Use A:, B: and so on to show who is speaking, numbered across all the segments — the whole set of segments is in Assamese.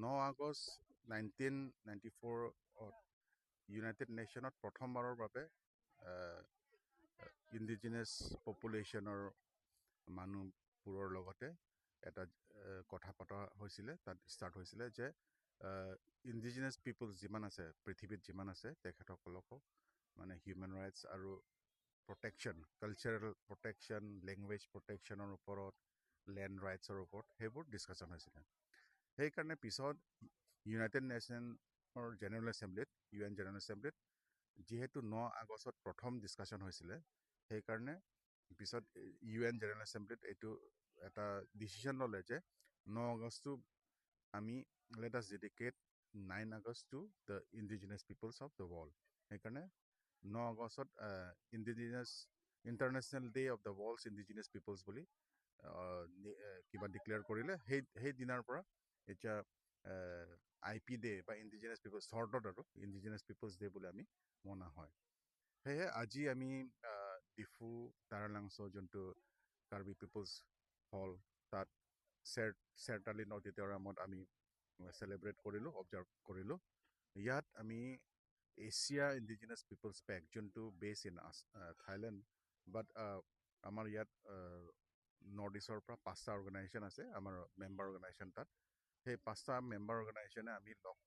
A: 9 আগষ্ট 1994 ইউনাইটেড নেশ্যনত প্ৰথমবাৰৰ বাবে ইণ্ডিজিনাছ পপুলেশ্যনৰ মানুহবোৰৰ লগতে এটা কথা পতা হৈছিলে তাত ষ্টাৰ্ট হৈছিলে যে ইণ্ডিজিনাছ পিপলছ যিমান আছে পৃথিৱীত যিমান আছে তেখেতসকলকো মানে হিউমেন ৰাইটছ আৰু প্ৰটেকশ্যন কালচাৰেল প্ৰটেকশ্যন লেংগুৱেজ প্ৰটেকশ্যনৰ ওপৰত লেণ্ড ৰাইটছৰ ওপৰত সেইবোৰ ডিছকাশ্যন হৈছিলে সেইকাৰণে পিছত ইউনাইটেড নেশ্যনৰ জেনেৰেল এছেম্বলিত UN জেনেৰেল এছেম্বলিত যিহেতু 9 আগষ্টত প্ৰথম ডিছকাশ্যন হৈছিলে সেইকাৰণে পিছত UN জেনেৰেল এছেম্বলিত এইটো এটা ডিচিশ্যন ল'লে যে 9 আগষ্টটো আমি let us dedicate 9 August to the indigenous peoples of the world সেইকাৰণে 9 আগষ্টত indigenous international day of the world's indigenous peoples বুলি কিবা ডিক্লেয়াৰ কৰিলে সেই দিনাৰ পৰা এতিয়া IP ডে বা ইণ্ডিজিনাছ পিপলছ শ্বৰ্টত আৰু ইণ্ডিজিনাছ পিপলছ ডে বুলি আমি মনা হয় সেয়ে আজি আমি ডিফু তাৰালাংছ যোনটো কাৰ্বি পিপলছ হল তাত চেৰতালি অডিটৰিয়ামত আমি চেলিব্ৰেট কৰিলোঁ অবজাৰ্ভ কৰিলোঁ ইয়াত আমি এছিয়া ইণ্ডিজিনাছ পিপলছ পেক যোনটো বেছ ইন থাইলেণ্ড বাট আমাৰ ইয়াত নৰ্থ ইষ্টৰ পৰা 5টা অৰ্গেনাইজেশ্যন আছে আমাৰ মেম্বাৰ অৰ্গেনাইজেশ্যন তাত সেই 5টা মেম্বাৰ অৰ্গেনাইজেশ্যনে আমি লগ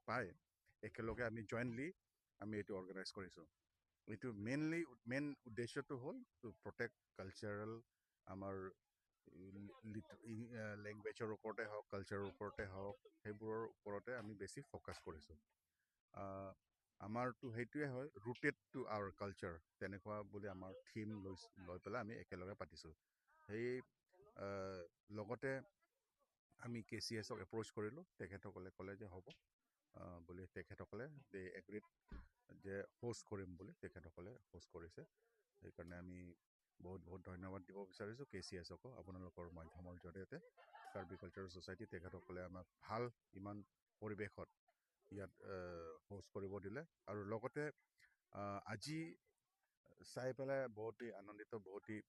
A: পাই একেলগে আমি জইণ্টলি আমি এইটো অৰ্গেনাইজ কৰিছোঁ এইটো মেইন উদ্দেশ্যটো হ'ল টু প্ৰটেক্ট কালচাৰেল আমাৰ লেংগুৱেজৰ ওপৰতে হওক কালচাৰৰ ওপৰতে হওক সেইবোৰৰ ওপৰতে আমি বেছি ফ'কাছ কৰিছোঁ আমাৰতো সেইটোৱে হয় ৰুটেড টু আৱাৰ কালচাৰ তেনেকুৱা বুলি আমাৰ থিম লৈ পেলাই আমি একেলগে পাতিছোঁ সেই লগতে আমি KCSক এপ্ৰ'চ কৰিলোঁ তেখেতসকলে ক'লে যে হ'ব বুলি তেখেতসকলে দে এগ্ৰিড যে হোষ্ট কৰিম বুলি তেখেতসকলে হোষ্ট কৰিছে সেইকাৰণে আমি বহুত ধন্যবাদ দিব বিচাৰিছোঁ KCSকো আপোনালোকৰ মাধ্যমৰ জৰিয়তে কাৰ্বি কালচাৰেল ছ'চাইটি তেখেতসকলে আমাক ভাল ইমান পৰিৱেশত ইয়াত হোষ্ট কৰিব দিলে আৰু লগতে আজি চাই পেলাই বহুতেই আনন্দিত বহুতেই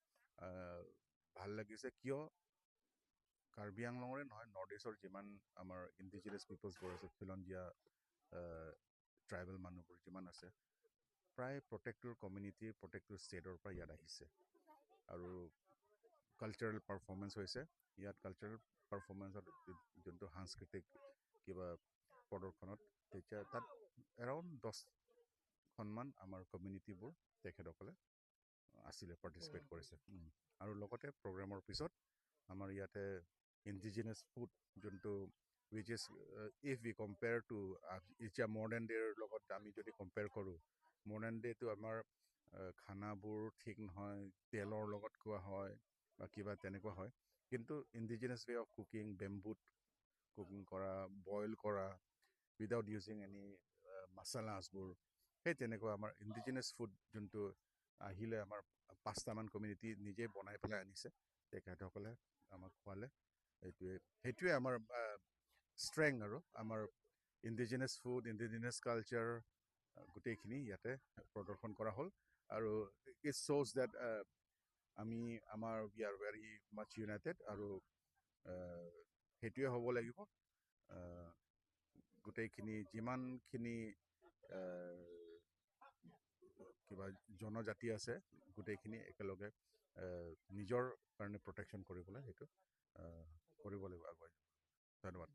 A: ভাল লাগিছে কিয় কাৰ্বি আংলঙৰে নহয় নৰ্থ ইষ্টৰ যিমান আমাৰ ইণ্ডিজিনাছ পিপলছবোৰ আছে খিলঞ্জীয়া ট্ৰাইবেল মানুহবোৰ যিমান আছে প্ৰায় প্ৰত্যেকটোৰ কমিউনিটিৰ প্ৰত্যেকটোৰ ষ্টেটৰ পৰা ইয়াত আহিছে আৰু কালচাৰেল পাৰফৰ্মেঞ্চ হৈছে ইয়াত কালচাৰেল পাৰফৰ্মেঞ্চত যোনটো সাংস্কৃতিক কিবা প্ৰদৰ্শনত তেতিয়া তাত এৰাউণ্ড 10খনমান আমাৰ কমিউনিটিবোৰ তেখেতসকলে আছিলে পাৰ্টিচিপেট কৰিছে আৰু লগতে প্ৰগ্ৰেমৰ পিছত আমাৰ ইয়াতে ইণ্ডিজিনাছ ফুড যোনটো wish is if we compare to এতিয়া মডাৰ্ণ ডেৰ লগত আমি যদি কম্পেয়াৰ কৰোঁ মডাৰ্ণ ডেটো আমাৰ খানাবোৰ ঠিক নহয় তেলৰ লগত খোৱা হয় বা কিবা তেনেকুৱা হয় কিন্তু ইণ্ডিজিনাছ ৱে অফ কুকিং বেম্বুত কুকিং কৰা বইল কৰা উইদাউট ইউজিং এনি মাছালাছবোৰ সেই তেনেকুৱা আমাৰ ইণ্ডিজিনাছ ফুড যোনটো আহিলে আমাৰ 5টামান কমিউনিটি নিজে বনাই পেলাই আনিছে তেখেতসকলে আমাক খোৱালে সেইটোৱে আমাৰ ষ্ট্ৰেংথ আৰু আমাৰ ইণ্ডিজিনাছ ফুড ইণ্ডিজিনাছ কালচাৰ গোটেইখিনি ইয়াতে প্ৰদৰ্শন কৰা হ'ল আৰু ইট শ্ব'জ ডেট আমি আমাৰ we are very much united আৰু সেইটোৱে হ'ব লাগিব গোটেইখিনি যিমানখিনি কিবা জনজাতি আছে গোটেইখিনি একেলগে নিজৰ কাৰণে প্ৰটেকশ্যন কৰিবলৈ সেইটো কৰিব লাগিব আগুৱাই ধন্যবাদ